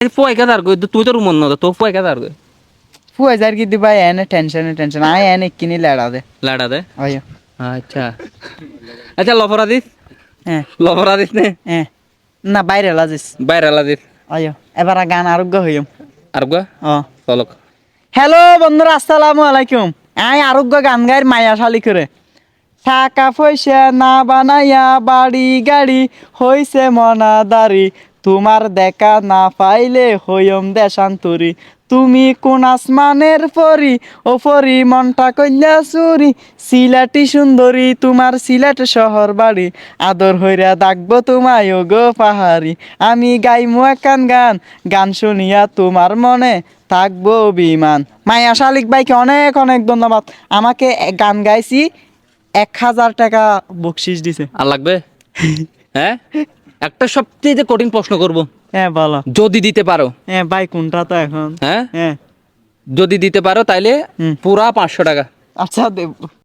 পোয় কেদার গো তুই তো রুমন না তো পোয় কেদার গো ফুয়ে যার কি দিবা এনে টেনশন আয় এনে কিনি লেড়া দে লাড়া দে আয়ো আচ্ছা আচ্ছা লফরা দিস হ্যাঁ লফরা দিস নে হ্যাঁ না বাইরে লাজিস বাইরে আলা দিস আয়ো এবার গান আরোগ্য হইম আর গো ও চলক হ্যালো বন্ধুরা আসসালামু আলাইকুম আয় আরোগ্য গান গায়ের মায়া শালি করে টাকা পয়সা না বানাইয়া বাড়ি গাড়ি হইছে মনাদারি তোমার দেখা না পাইলে হইম দেশান্তরি তুমি কোন আসমানের পরি ও পরি মনটা কইলা চুরি সিলেটি সুন্দরী তোমার সিলেট শহর বাড়ি আদর হইরা ডাকবো তোমায় ও গো পাহাড়ি আমি গাইমু একখান গান গান শুনিয়া তোমার মনে থাকবো বিমান মায়া শালিক ভাইকে অনেক অনেক ধন্যবাদ আমাকে গান গাইছি 1000 টাকা বকশিস দিছে আর লাগবে হ্যাঁ একটা সবচেয়ে কঠিন প্রশ্ন করব হ্যাঁ বলো যদি দিতে পারো হ্যাঁ ভাই কোনটা তো এখন হ্যাঁ হ্যাঁ যদি দিতে পারো তাইলে হুম। পুরা 500 টাকা আচ্ছা দেব